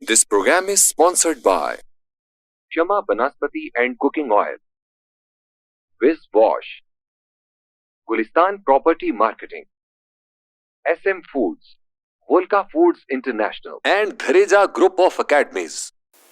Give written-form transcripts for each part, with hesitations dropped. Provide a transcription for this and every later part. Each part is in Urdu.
This program is sponsored by Shama Banaspati and Cooking Oil, Wiz Wash, Gulistan Property Marketing, SM Foods, Volca Foods International, and Dhareja Group of Academies.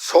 100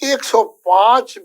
105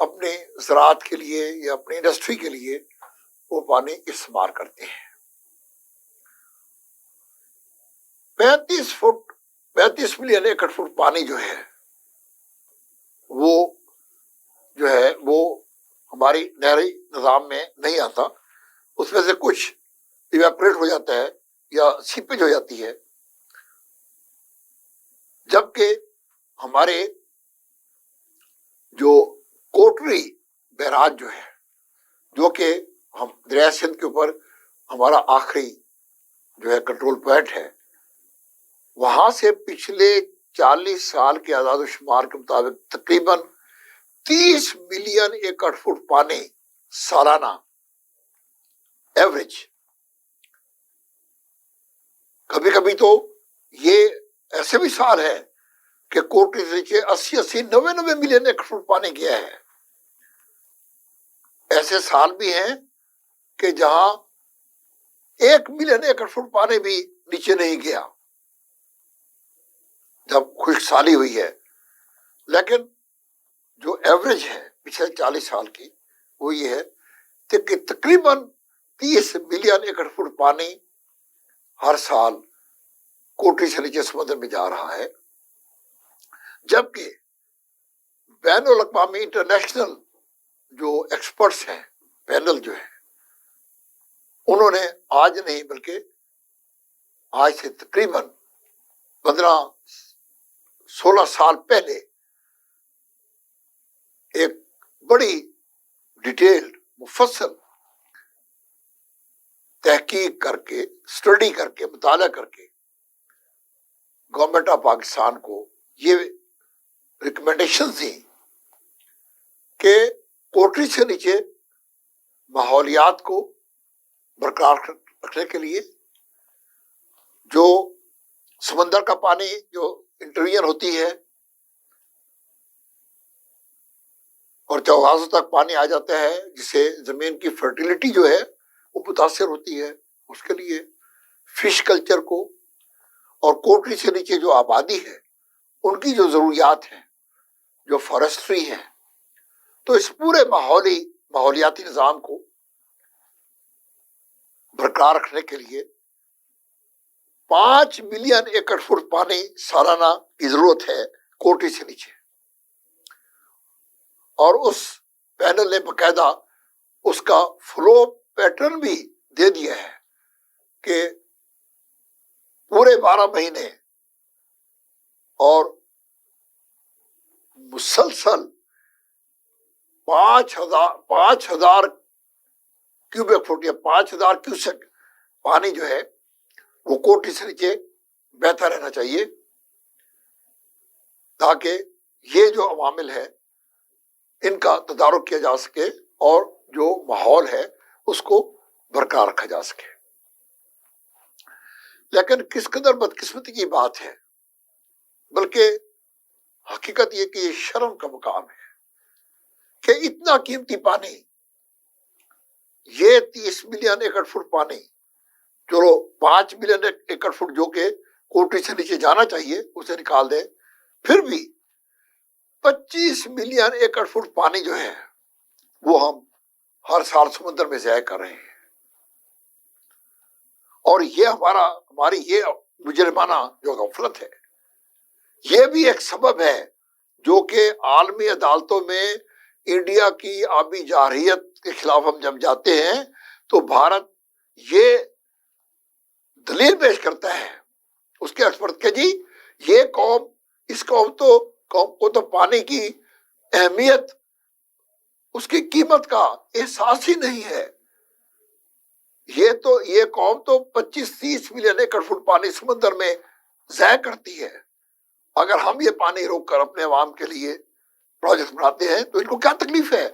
اپنے زراعت کے لیے یا اپنی انڈسٹری کے لیے وہ پانی استعمال کرتے ہیں۔ 35 ملین ایکڑ فٹ پانی جو ہے وہ ہماری نہری نظام میں نہیں آتا، اس میں سے کچھ ایویپوریٹ ہو جاتا ہے یا سیپیج ہو جاتی ہے، جبکہ ہمارے جو کوٹری بیراج جو ہے، جو کہ ہم دریائے سندھ کے اوپر ہمارا آخری جو ہے کنٹرول پوائنٹ ہے، وہاں سے پچھلے 40 سال کے اعداد و شمار کے مطابق تقریباً 30 ملین ایکڑ فٹ پانی سالانہ ایوریج، کبھی کبھی تو یہ ایسے بھی سال ہے کہ کوٹری سے نیچے 80 ملین ایکڑ فٹ پانی گیا ہے۔ ایسے سال بھی ہیں کہ جہاں 1 ملین ایکڑ فٹ پانی بھی نیچے نہیں گیا جب خشک سالی ہوئی ہے، لیکن جو ایوریج ہے پچھلے 40 سال کی وہ یہ ہے کہ تقریباً 30 ملین ایکڑ فٹ پانی ہر سال کوٹری سے نیچے سمندر میں جا رہا ہے، جبکہ بین الاقوامی انٹرنیشنل جو ایکسپرٹس ہیں، پینل جو ہے، انہوں نے آج نہیں بلکہ آج سے تقریباً 15-16 سال پہلے ایک بڑی ڈیٹیلڈ مفصل تحقیق کر کے، اسٹڈی کر کے، مطالعہ کر کے گورنمنٹ آف پاکستان کو یہ ریکمنڈیشن دی کہ کوٹری سے نیچے ماحولیات کو برقرار رکھنے کے لیے جو سمندر کا پانی جو انٹروین ہوتی ہے اور چوغازوں تک پانی آ جاتا ہے، جس سے زمین کی فرٹیلٹی جو ہے وہ متاثر ہوتی ہے، اس کے لیے فش کلچر کو اور کوٹری سے نیچے جو آبادی ہے ان کی جو ضروریات ہیں، جو فارسٹری ہے، تو اس پورے ماحولیاتی نظام کو برقرار رکھنے کے لیے 5 ملین ایکڑ فٹ پانی سالانہ کی ضرورت ہے کوٹری سے نیچے، اور اس پینل نے باقاعدہ اس کا فلو پیٹرن بھی دے دیا ہے کہ پورے 12 مہینے اور مسلسل 5,000 کیوبک فٹ یا 5,000 کیوسک پانی جو ہے وہ کوٹری سے نیچے بہتا رہنا چاہیے، تاکہ یہ جو عوامل ہے ان کا تدارک کیا جا سکے اور جو ماحول ہے اس کو برقرار رکھا جا سکے۔ لیکن کس قدر بدقسمتی کی بات ہے، بلکہ حقیقت یہ کہ یہ شرم کا مقام ہے کہ اتنا قیمتی پانی، یہ 30 ملین ایکڑ فٹ پانی، چلو 5 ملین ایکڑ فٹ جو کہ کوٹری سے نیچے جانا چاہیے اسے نکال دیں، پھر بھی 25 ملین ایکڑ فٹ پانی جو ہے وہ ہم ہر سال سمندر میں ضائع کر رہے ہیں، اور یہ ہماری یہ مجرمانہ جو غفلت ہے، یہ بھی ایک سبب ہے جو کہ عالمی عدالتوں میں انڈیا کی آبی جارحیت کے خلاف ہم جب جاتے ہیں تو بھارت یہ دلیل پیش کرتا ہے اس کے ایکسپرٹ کہ جی یہ قوم، اس قوم کو تو پانی کی اہمیت، اس کی قیمت کا احساس ہی نہیں ہے، یہ قوم تو 25-30 ملین ایکڑ فٹ پانی سمندر میں ضائع کرتی ہے، اگر ہم یہ پانی روک کر اپنے عوام کے لیے پروجیکٹ بناتے ہیں تو ان کو کیا تکلیف ہے۔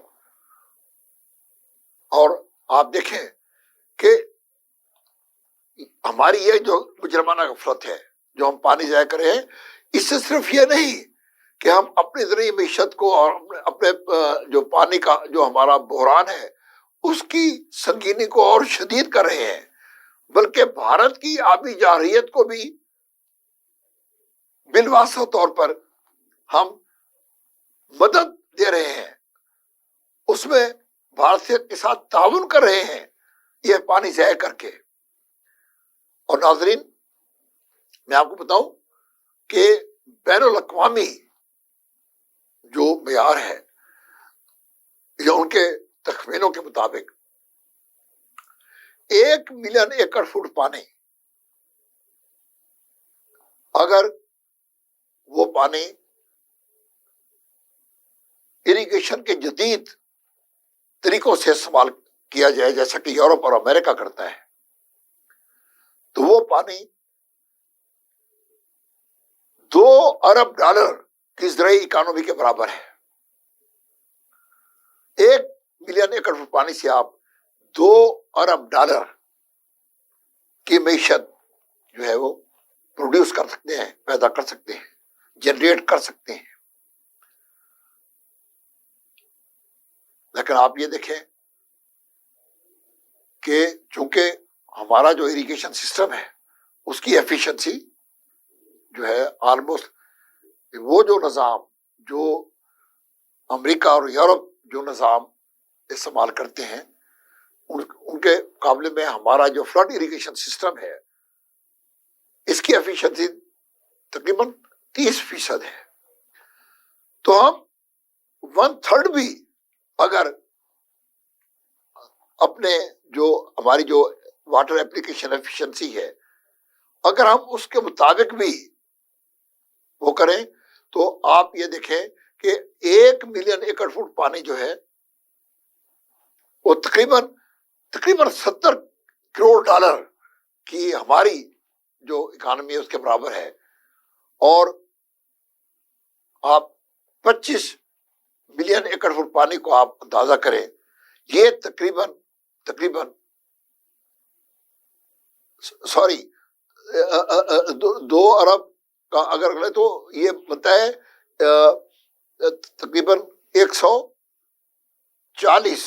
اور آپ دیکھیں کہ ہماری یہ جو مجرمانہ غفلت ہے جو ہم پانی ضائع کرے ہیں، اس سے صرف یہ نہیں کہ ہم اپنی زرعی معیشت کو اور اپنے جو پانی کا جو ہمارا بحران ہے اس کی سنگینی کو اور شدید کر رہے ہیں، بلکہ بھارت کی آبی جارحیت کو بھی بالواسطہ طور پر ہم مدد دے رہے ہیں، اس میں بھارت کے ساتھ تعاون کر رہے ہیں یہ پانی ضائع کر کے. اور ناظرین میں آپ کو بتاؤں کہ بین الاقوامی جو معیار ہے یا ان کے تخمینوں کے مطابق 1 ملین ایکڑ فٹ پانی اگر وہ پانی اریگیشن کے جدید طریقوں سے استعمال کیا جائے جیسا کہ یورپ اور امریکہ کرتا ہے تو وہ پانی $2 ارب کی زرعی اکانومی کے برابر ہے. 1 ملین ایکڑ فٹ پانی سے آپ $2 ارب کی معیشت جو ہے وہ پروڈیوس کر سکتے ہیں, پیدا کر سکتے ہیں, جنریٹ کر سکتے ہیں. لیکن آپ یہ دیکھیں کہ چونکہ ہمارا جو اریگیشن سسٹم ہے اس کی ایفیشنسی جو ہے آلموسٹ وہ جو نظام جو امریکہ اور یورپ جو نظام استعمال کرتے ہیں ان کے مقابلے میں ہمارا جو فلڈ اریگیشن سسٹم ہے اس کی ایفیشنسی تقریباً 30% ہے. تو ہم 1/3 بھی اگر اپنے جو ہماری جو واٹر اپلیکیشن ایفیشنسی ہے اگر ہم اس کے مطابق بھی وہ کریں تو آپ یہ دیکھیں کہ 1 ملین ایکڑ فٹ پانی جو ہے وہ تقریباً $70 کروڑ کی ہماری جو اکانومی ہے اس کے برابر ہے. اور آپ 25 ملین ایکڑ فٹ پانی کو آپ اندازہ کریں, یہ تقریباً 2 ارب کا اگر لیں تو یہ بنتا ہے تقریباً 140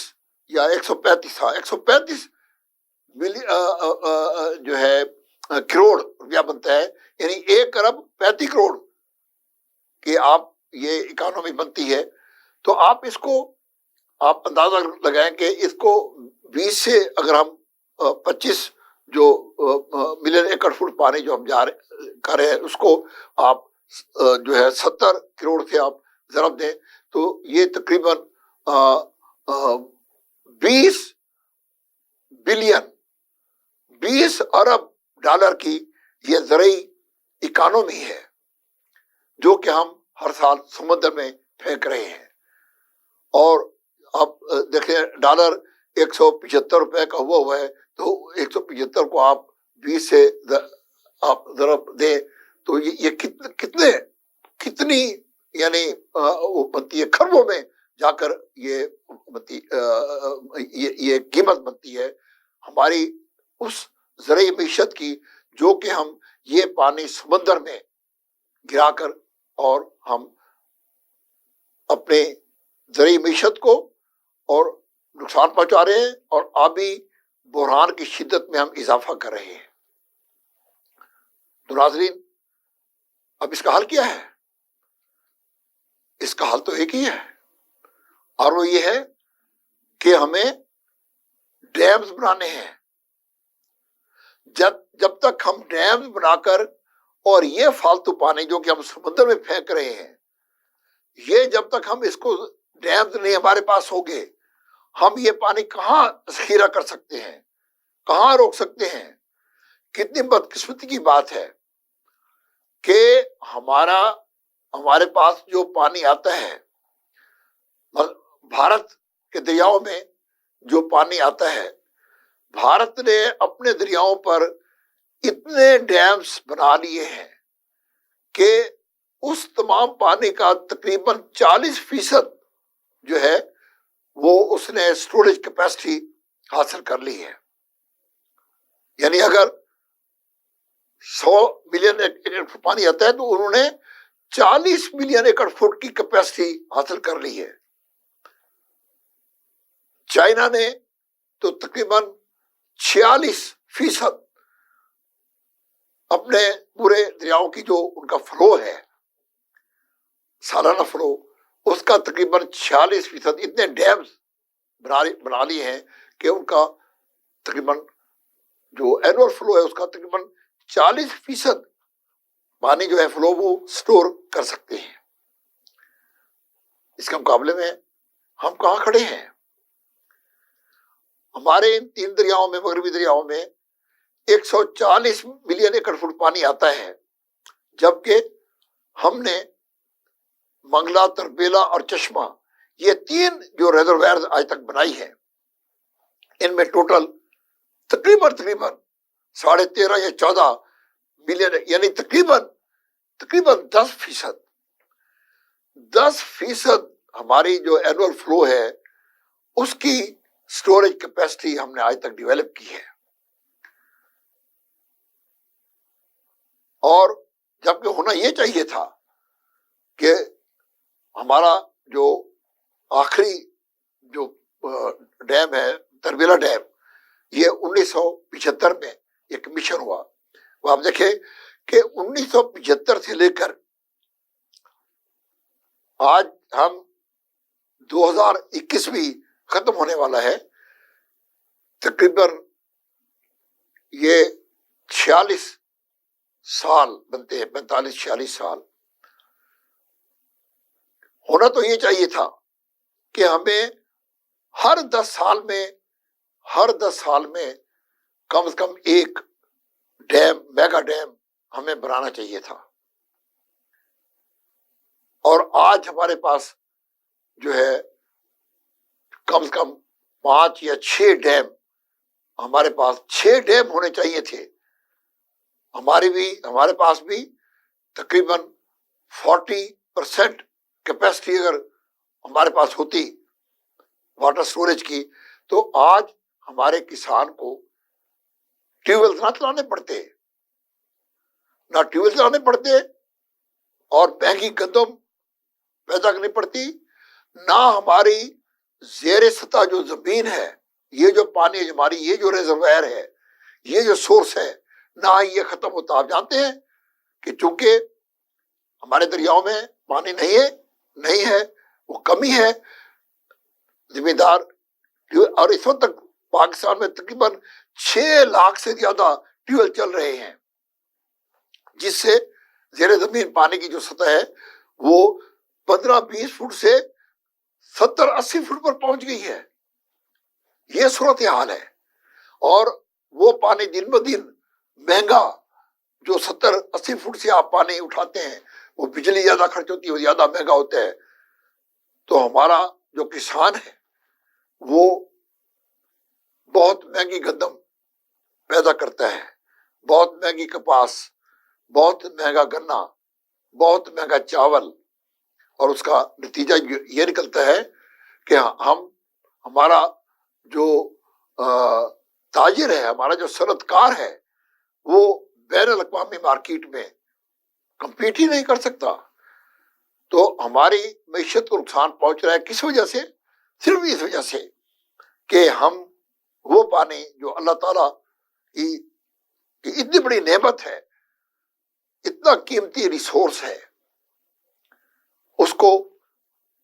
یا 135 جو ہے کروڑ روپیہ بنتا ہے. یعنی 1 ارب 35 کروڑ کی آپ یہ اکانومی بنتی ہے. تو آپ اس کو آپ اندازہ لگائیں کہ اس کو 20 سے اگر ہم 25 جو ملین ایکڑ فٹ پانی جو ہم کر رہے ہیں اس کو آپ جو ہے 70 کروڑ سے آپ ضرب دیں تو یہ تقریباً 20 ارب کی یہ زرعی اکانومی ہے جو کہ ہم ہر سال سمندر میں پھینک رہے ہیں. اور آپ دیکھیں $1 $175 کا ہوا ہے تو 175 کو آپ 20 سے آپ ضرب دیں تو یہ کتنی یعنی وہ بنتی ہے کھربوں میں جا کر یہ قیمت بنتی ہے ہماری اس زرعی معیشت کی جو کہ ہم یہ پانی سمندر میں گرا کر اور ہم اپنے زرعی معیشت کو اور نقصان پہنچا رہے ہیں اور آبی بحران کی شدت میں ہم اضافہ کر رہے ہیں. تو ناظرین اب اس کا حل کیا ہے؟ اس کا حل تو ایک ہی ہے اور وہ یہ ہے کہ ہمیں ڈیمز بنانے ہیں. جب تک ہم ڈیمز بنا کر اور یہ فالتو پانی جو کہ ہم سمندر میں پھینک رہے ہیں یہ جب تک ہم اس کو ڈیمز نہیں ہمارے پاس ہوگے ہم یہ پانی کہاں ذخیرہ کر سکتے ہیں, کہاں روک سکتے ہیں؟ کتنی بدقسمتی کی بات ہے کہ ہمارے پاس جو پانی آتا ہے بھارت کے دریاؤں میں جو پانی آتا ہے بھارت نے اپنے دریاؤں پر اتنے ڈیمز بنا لیے ہیں کہ اس تمام پانی کا تقریباً 40% جو ہے وہ اس نے اسٹوریج کیپیسٹی حاصل کر لی ہے. یعنی اگر 100 ملین ایکڑ فٹ پانی آتا ہے تو انہوں نے 40 ملین ایکڑ فٹ کی کیپیسٹی حاصل کر لی ہے. چائنا نے تو تقریباً 46% اپنے پورے دریاؤں کی جو ان کا فلو ہے سالانہ فلو اس کا تقریباً 46% اتنے ڈیمز بنا لی ہیں کہ ان کا تقریباً جو اینول فلو ہے اس کا تقریباً 40% پانی جو ہے فلو وہ سٹور کر سکتے ہیں. اس کے مقابلے میں ہم کہاں کھڑے ہیں؟ ہمارے ان 3 دریاؤں میں، مغربی دریاؤں میں 140 ملین ایکڑ فٹ پانی آتا ہے، جبکہ ہم نے منگلا، تربیلا اور چشمہ یہ 3 جو ریزروائر آج تک بنائی ہے، ان میں ٹوٹل تقریباً 13.5 یا 14 ملین، یعنی تقریباً 10% ہماری جو اینول فلو ہے اس کی سٹوریج کیپیسٹی ہم نے آج تک ڈیولپ کی ہے. اور جبکہ ہونا یہ چاہیے تھا کہ ہمارا جو آخری جو ڈیم ہے تربیلا ڈیم، یہ 1975 میں یہ کمیشن ہوا. وہ آپ دیکھیں کہ 1975 سے لے کر آج ہم 2021 بھی ختم ہونے والا ہے، تقریباً یہ 46 سال بنتے ہیں، 45-46 سال. ہونا تو یہ چاہیے تھا کہ ہمیں ہر 10 سال میں کم سے کم ایک ڈیم، میگا ڈیم ہمیں بنانا چاہیے تھا. اور آج ہمارے پاس جو ہے کم سے کم 5 یا 6 ڈیم، ہمارے پاس 6 ڈیم ہونے چاہیے تھے. ہمارے پاس بھی تقریباً 40% کیپیسٹی اگر ہمارے پاس ہوتی واٹر سٹوریج کی، تو آج ہمارے کسان کو ٹیوب ویل نہ چلانے پڑتے اور مہنگی گندم پیدا کرنی پڑتی، نہ ہماری زیر سطح جو زمین ہے، یہ جو پانی ہے ہماری، یہ جو ریزروائر ہے، یہ جو سورس ہے، نہ یہ ختم ہوتا. آپ جانتے ہیں کہ چونکہ ہمارے دریاؤں میں پانی نہیں ہے، وہ کمی ہے زمیندار. اور اس وقت تک پاکستان میں تقریباً 6 لاکھ سے زیادہ ٹیوب ویل چل رہے ہیں، جس سے زیر زمین پانی کی جو سطح ہے وہ 15-20 فٹ سے 70-80 فٹ پر پہنچ گئی ہے. یہ صورتحال ہے. اور وہ پانی دن بدن مہنگا، جو 70-80 فٹ سے آپ پانی اٹھاتے ہیں، وہ بجلی زیادہ خرچ ہوتی ہے، وہ زیادہ مہنگا ہوتا ہے. تو ہمارا جو کسان ہے وہ بہت مہنگی گندم پیدا کرتا ہے، بہت مہنگی کپاس، بہت مہنگا گنا، بہت مہنگا چاول. اور اس کا نتیجہ یہ نکلتا ہے کہ ہمارا جو تاجر ہے، ہمارا جو صنعت کار ہے، وہ بین الاقوامی مارکیٹ میں کمپیٹ ہی نہیں کر سکتا. تو ہماری معیشت کو نقصان پہنچ رہا ہے. کس وجہ سے؟ صرف اس وجہ سے کہ ہم وہ پانی جو اللہ تعالیٰ کی اتنی بڑی نعمت ہے، اتنا قیمتی ریسورس ہے، اس کو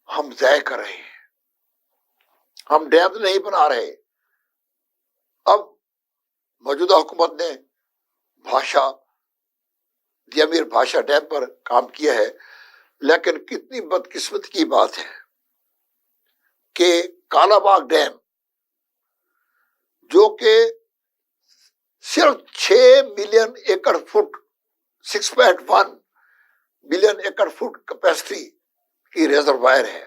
ہم ضائع کر رہے ہیں. ہم ڈیم نہیں بنا رہے. اب موجودہ حکومت نے امیر بھاشا ڈیم پر کام کیا ہے، لیکن کتنی بدقسمت کی بات ہے کہ کالا باغ ڈیم، جو کہ صرف 6 ملین ایکڑ فٹ 6.1 ملین ایکڑ فٹ کیپیسٹی کی ریزروائر ہے،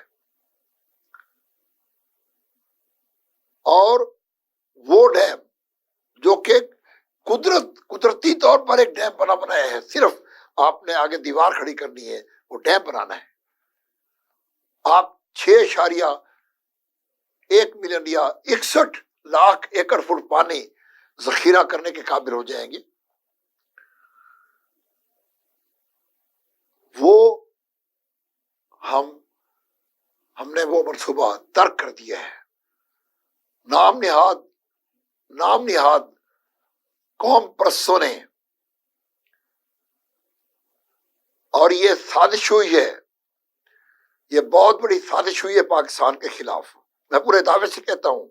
اور وہ ڈیم جو کہ قدرتی طور پر ایک ڈیم بنایا ہے، صرف آپ نے آگے دیوار کھڑی کرنی ہے، وہ ڈیم بنانا ہے. آپ 6.1 ملین یا 61 لاکھ ایکڑ فٹ پانی ذخیرہ کرنے کے قابل ہو جائیں گے. وہ ہم نے وہ منصوبہ ترک کر دیا ہے. نام نہاد قوم پرستوں نے، اور یہ سازش ہوئی ہے، یہ بہت بڑی سازش ہوئی ہے پاکستان کے خلاف. میں پورے دعوے سے کہتا ہوں،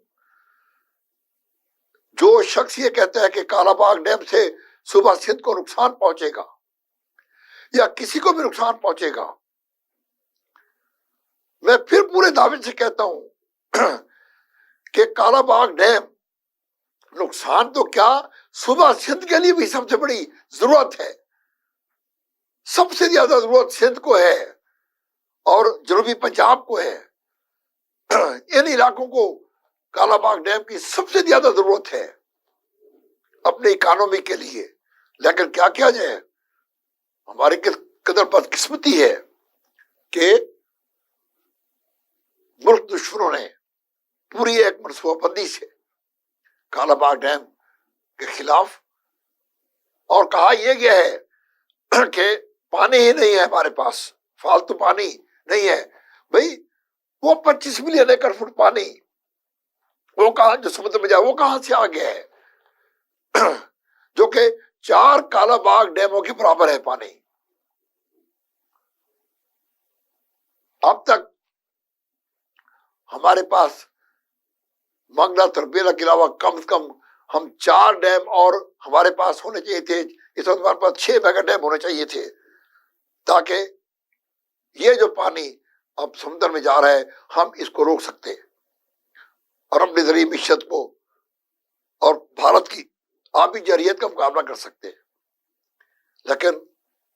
جو شخص یہ کہتا ہے کہ کالا باغ ڈیم سے صوبہ سندھ کو نقصان پہنچے گا یا کسی کو بھی نقصان پہنچے گا، میں پھر پورے دعوے سے کہتا ہوں کہ کالا باغ ڈیم نقصان تو کیا، صوبہ سندھ کے لیے بھی سب سے بڑی ضرورت ہے، سب سے زیادہ ضرورت سندھ کو ہے اور جنوبی پنجاب کو ہے، ان علاقوں کو کالا باغ ڈیم کی سب سے زیادہ ضرورت ہے اپنی اکانومی کے لیے۔ لیکن کیا کیا جائے، ہماری قدر بدقسمتی ہے کہ ملک دشمنوں نے پوری ایک منصوبہ بندی سے کالا باغ ڈیم کے خلاف، اور کہا یہ گیا ہے کہ پانی ہی نہیں ہے ہمارے پاس، فالتو پانی نہیں ہے۔ بھئی وہ 25 ملین ایکڑ فٹ پانی وہ کہاں، جو سمندر میں جائے وہ کہاں سے آ گیا ہے، جو کہ 4 کالا باغ ڈیموں کے برابر ہے پانی۔ اب تک ہمارے پاس منگلا تربیلا کے علاوہ کم سے کم ہم 4 ڈیم اور ہمارے پاس ہونے چاہیے تھے، اس وقت ہمارے پاس 6 میگا ڈیم ہونے چاہیے تھے، تاکہ یہ جو پانی اب سمندر میں جا رہا ہے ہم اس کو روک سکتے اور اپنی زرعی معیشت کو اور بھارت کی آبی جرعیت کا مقابلہ کر سکتے۔ لیکن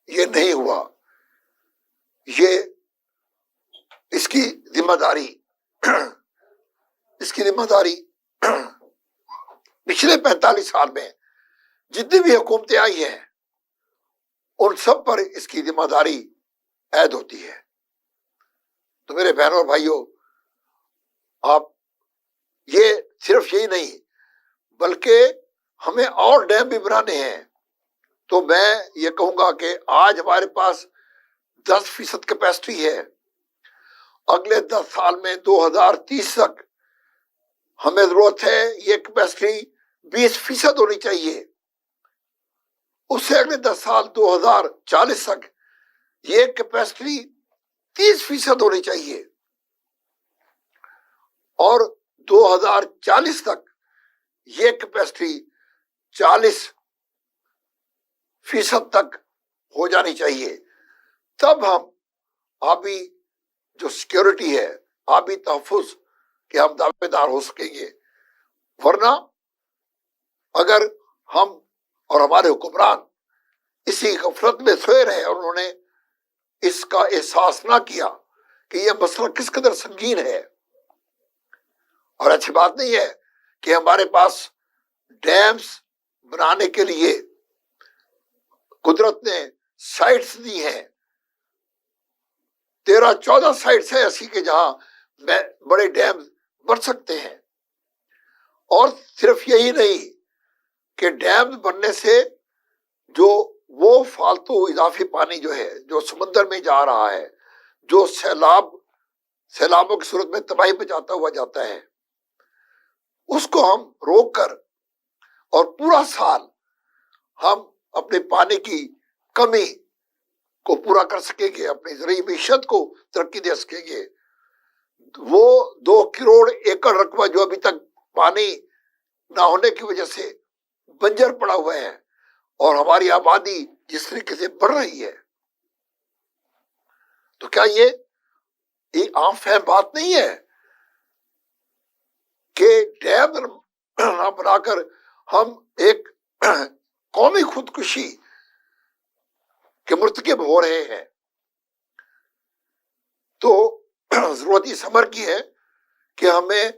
یہ نہیں ہوا۔ یہ اس کی ذمہ داری پچھلے 45 سال میں جتنی بھی حکومتیں آئی ہیں ان سب پر اس کی ذمہ داری عائد ہوتی ہے۔ تو میرے بہنوں اور بھائیوں، آپ یہ صرف یہی نہیں بلکہ ہمیں اور ڈیم بھی بنانے ہیں۔ تو میں یہ کہوں گا کہ آج ہمارے پاس 10% کیپیسٹی ہے، اگلے 10 سال میں 2030 تک ہمیں ضرورت ہے یہ کیپیسٹی 20% ہونی چاہیے، اس سے اگلے 10 سال 2040 تک یہ کیپیسٹی 30% ہونی چاہیے، اور 2040 تک یہ کیپیسٹی 40% تک ہو جانی چاہیے۔ تب ہم آبی جو سیکیورٹی ہے، آبی تحفظ کے ہم دعوے دار ہو سکیں گے۔ ورنہ اگر ہم اور ہمارے حکمران اسی غفلت میں سوئے رہے اور انہوں نے اس کا احساس نہ کیا کہ یہ مسئلہ کس قدر سنگین ہے، اور اچھی بات نہیں ہے کہ ہمارے پاس ڈیمز بنانے کے لیے قدرت نے سائٹس دی ہیں، 13-14 سائٹس ہیں ایسی کہ جہاں بڑے ڈیم بن سکتے ہیں۔ اور صرف یہی نہیں کہ ڈیم بننے سے جو وہ فالتو اضافی پانی جو ہے جو سمندر میں جا رہا ہے، جو سیلابوں کی صورت میں تباہی مچاتا ہوا جاتا ہے، اس کو ہم روک کر اور پورا سال ہم اپنے پانی کی کمی کو پورا کر سکیں گے، اپنی زرعی معیشت کو ترقی دے سکیں گے۔ وہ 2 کروڑ ایکڑ رقبہ جو ابھی تک پانی نہ ہونے کی وجہ سے بنجر پڑا ہوا ہے، اور ہماری آبادی جس طریقے سے بڑھ رہی ہے، تو کیا یہ عام فہم بات نہیں ہے کہ ڈیم نہ بنا کر ہم ایک قومی خودکشی کے مرتکب ہو رہے ہیں؟ تو ضرورت اس امر کی ہے کہ ہمیں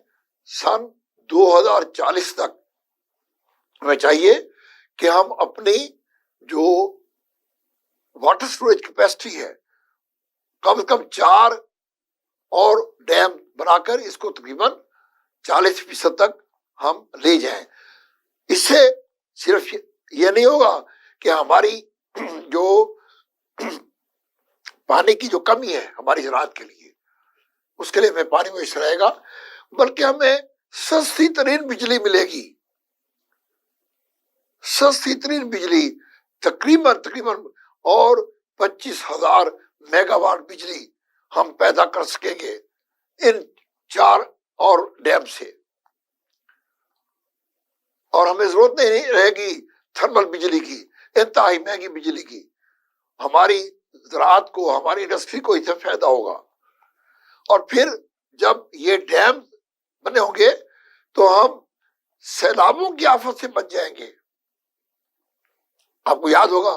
سن 2040 تک ہمیں چاہیے کہ ہم اپنی جو واٹر اسٹوریج کیپیسٹی ہے کم از کم 4 اور ڈیم بنا کر اس کو تقریباً 40% تک ہم لے جائیں۔ اس سے صرف یہ نہیں ہوگا کہ ہماری جو پانی کی جو کمی ہے ہماری زراعت کے لیے، اس کے لیے ہمیں پانی میسر رہے گا، بلکہ ہمیں سستی ترین بجلی ملے گی، سستی ترین بجلی تقریباً اور 25,000 میگا واٹ بجلی ہم پیدا کر سکیں گے ان 4 اور ڈیم سے، اور ہمیں ضرورت نہیں رہے گی تھرمل بجلی کی، انتہائی مہنگی بجلی کی. ہماری زراعت کو، ہماری انڈسٹری کو اس سے فائدہ ہوگا. اور پھر جب یہ ڈیم بنے ہوں گے تو ہم سیلابوں کی آفت سے بچ جائیں گے. آپ کو یاد ہوگا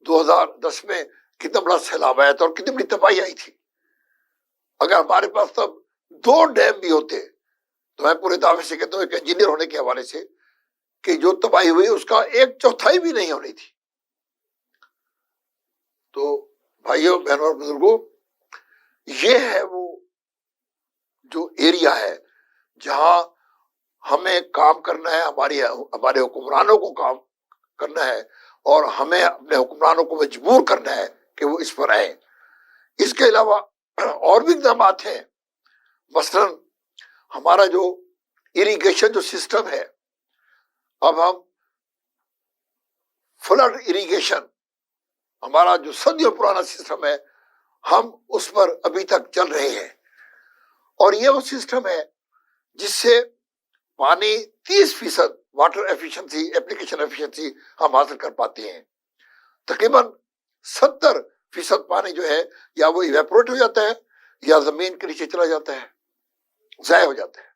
2010 میں کتنا بڑا سیلاب آیا تھا اور کتنی بڑی تباہی آئی تھی. اگر ہمارے پاس تب 2 ڈیم بھی ہوتے تو میں پورے دعوے سے کہتا ہوں ایک انجینئر ہونے کے حوالے سے کہ جو تباہی ہوئی اس کا 1/4 بھی نہیں ہونی تھی. تو بھائیوں بہنوں اور بزرگوں، یہ ہے وہ جو ایریا ہے جہاں ہمیں کام کرنا ہے، ہمارے حکمرانوں کو کام کرنا ہے، اور ہمیں اپنے حکمرانوں کو مجبور کرنا ہے کہ وہ اس پر آئیں. اس کے علاوہ اور بھی اقدامات ہیں. مثلا ہمارا جو اریگیشن جو سسٹم ہے، اب ہم فلڈ اریگیشن، ہمارا جو صدیوں پرانا سسٹم ہے، ہم اس پر ابھی تک چل رہے ہیں. اور یہ وہ سسٹم ہے جس سے پانی 30% واٹر ایفیشنسی، ایپلیکیشن ایفیشنسی ہم حاصل کر پاتے ہیں. تقریباً 70% پانی جو ہے یا وہ ایویپوریٹ ہو جاتا ہے یا زمین کے نیچے چلا جاتا ہے، ضائع ہو جاتا ہے.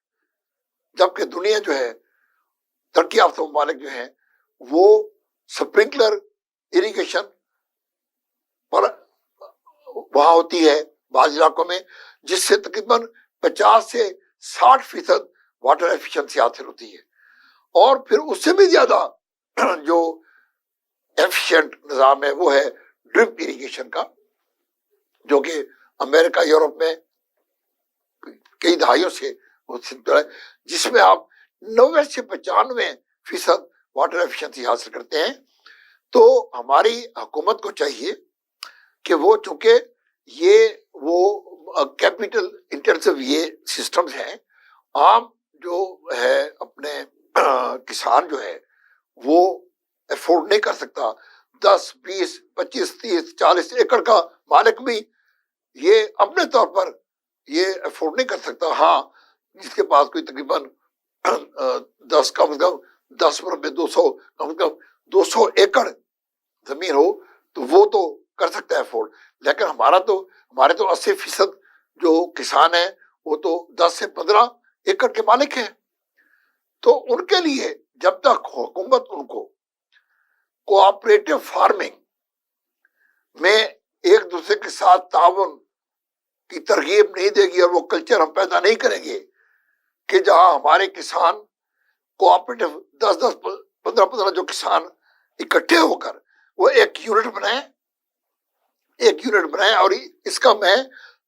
جبکہ دنیا جو ہے، ترقی یافتہ ممالک جو ہیں، وہ سپرنکلر اریگیشن پر وہاں ہوتی ہے بعض علاقوں میں، جس سے تقریباً 50 سے 60% واٹر ایفیشنسی حاصل ہوتی ہے. اور پھر اس سے بھی زیادہ جو ایفیشینٹ نظام ہے وہ ہے ڈرپ اریگیشن کا، جو کہ امریکہ، یورپ میں کئی دہائیوں سے وہ سلسلہ ہے، جس میں آپ 90 سے 95% واٹر ایفیشنسی حاصل کرتے ہیں. تو ہماری حکومت کو چاہیے کہ وہ، چونکہ یہ وہ کیپیٹل انٹینسو یہ سسٹمز ہیں، عام جو ہے اپنے کسان جو ہے وہ افورڈ نہیں کر سکتا. 10 20 25 30 40 ایکڑ کا مالک بھی یہ اپنے طور پر یہ افورڈ نہیں کر سکتا. ہاں، جس کے پاس کوئی تقریباً 10 کم از کم 10 مربع 200 کم از کم 200 ایکڑ زمین ہو تو وہ تو کر سکتا ہے افورڈ. لیکن ہمارے تو 80% جو کسان ہیں وہ تو 10 سے 15 ایکڑ کے مالک ہیں. تو ان کے لیے جب تک حکومت ان کو کوآپریٹو فارمنگ میں ایک دوسرے کے ساتھ تعاون کی ترغیب نہیں دے گی، اور وہ کلچر ہم پیدا نہیں کریں گے کہ جہاں ہمارے کسان کوآپریٹو 10 15 جو کسان اکٹھے ہو کر وہ ایک یونٹ بنائیں. اور اس کا میں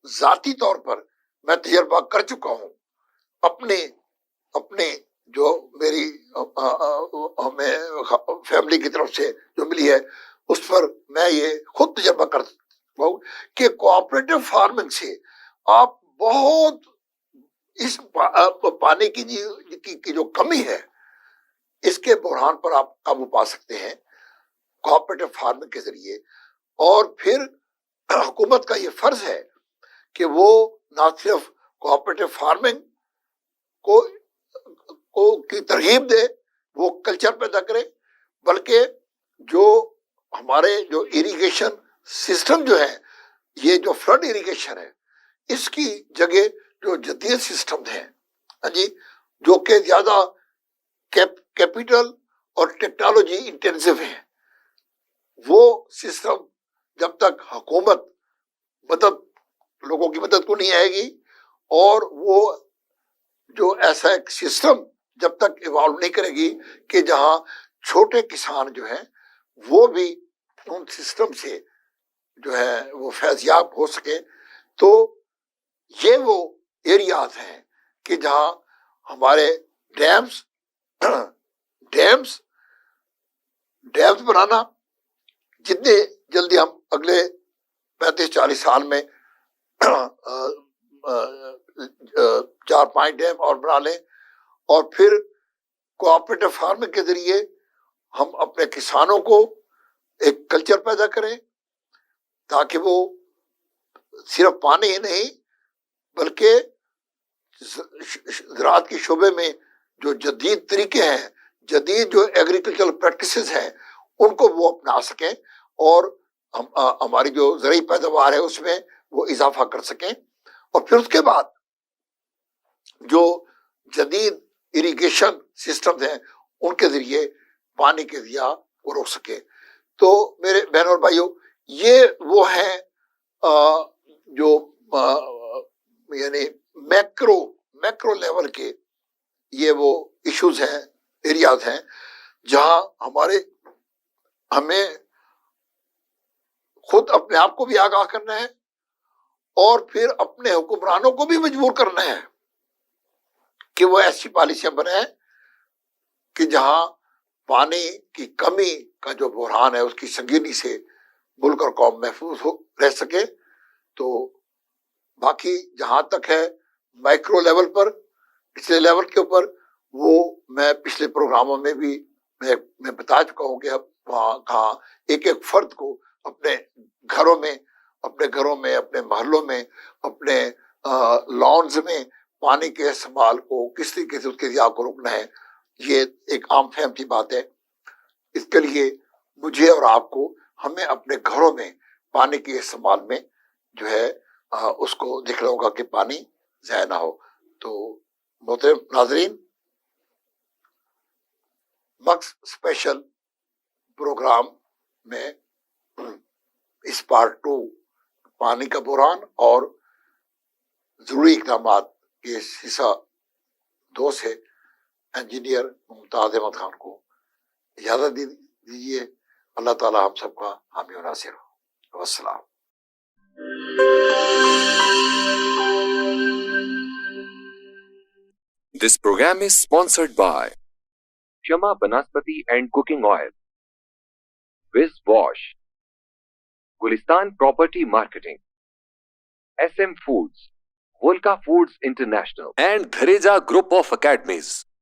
ذاتی طور پر میں تجربہ کر چکا ہوں. اپنے جو میری ہمیں فیملی کی طرف سے جو ملی ہے اس پر میں یہ خود تجربہ کر سکتا ہوں کہ کوآپریٹو فارمنگ سے آپ بہت اس پانی کی جو کمی ہے اس کے بحران پر آپ قابو پا سکتے ہیں کوآپریٹو فارمنگ کے ذریعے. اور پھر حکومت کا یہ فرض ہے کہ وہ نہ صرف کوآپریٹو فارمنگ کو کی ترغیب دے، وہ کلچر پیدا کرے، بلکہ جو ہمارے جو اریگیشن سسٹم جو ہے، یہ جو فلڈ اریگیشن ہے، اس کی جگہ جو جدید سسٹم ہیں جی، جو کہ زیادہ کیپیٹل اور ٹیکنالوجی انٹینسو ہیں، وہ سسٹم جب تک حکومت لوگوں کی مدد کو نہیں آئے گی، اور وہ جو ایسا ایک سسٹم جب تک ایوالو نہیں کرے گی کہ جہاں چھوٹے کسان جو ہیں وہ بھی ان سسٹم سے جو ہے وہ فیض یاب ہو سکے. تو یہ وہ ایریاز ہیں کہ جہاں ہمارے ڈیمز بنانا، جتنے جلدی ہم اگلے 35-40 سال میں 4-5 ڈیم اور بنا لیں، اور پھر کوآپریٹو فارمنگ کے ذریعے ہم اپنے کسانوں کو ایک کلچر پیدا کریں تاکہ وہ صرف پانی ہی نہیں بلکہ زراعت کے شعبے میں جو جدید طریقے ہیں، جدید جو ایگریکلچرل پریکٹسز ہیں، ان کو وہ اپنا سکیں اور ہماری جو زرعی پیداوار ہے اس میں وہ اضافہ کر سکیں. اور پھر اس کے بعد جو جدید اریگیشن سسٹم ہیں ان کے ذریعے پانی کے ضیاع کو روک سکیں. تو میرے بہنوں اور بھائیوں، یہ وہ ہیں جو یعنی میکرو لیول کے یہ وہ ایشوز ہیں، ایریاز ہیں جہاں ہمیں خود اپنے آپ کو بھی آگاہ کرنا ہے اور پھر اپنے حکمرانوں کو بھی مجبور کرنا ہے کہ وہ ایسی پالیسیاں بنائیں کہ جہاں پانی کی کمی کا جو بحران ہے اس کی سنگینی سے ملک اور قوم محفوظ رہ سکے. تو باقی جہاں تک ہے مائکرو لیول پر، پچھلے لیول کے اوپر، وہ میں پچھلے پروگراموں میں بھی میں بتا چکا ہوں کہ اب وہاں کہاں ایک ایک فرد کو اپنے گھروں میں، اپنے محلوں میں، اپنے لانز میں پانی کے استعمال کو کس طریقے سے اس کے ضیاع کو روکنا ہے. یہ ایک عام فہم کی بات ہے. اس کے لیے مجھے اور آپ کو ہمیں اپنے گھروں میں پانی کے استعمال میں جو ہے اس کو دیکھنا ہوگا کہ پانی ضائع نہ ہو. تو محترم ناظرین، مکس اسپیشل پروگرام میں اس پارٹ 2 پانی کا بحران اور ضروری اقدامات کے حصہ 2 سے انجینئر ممتاز احمد خان کو اجازت دیجیے. اللہ تعالی ہم سب کا حامی و ناصر ہو. والسلام. This program is sponsored by Shama Banaspati and Cooking Oil, Wiz Wash, Gulistan Property Marketing, SM Foods, Volca Foods International, and Dhareja Group of Academies.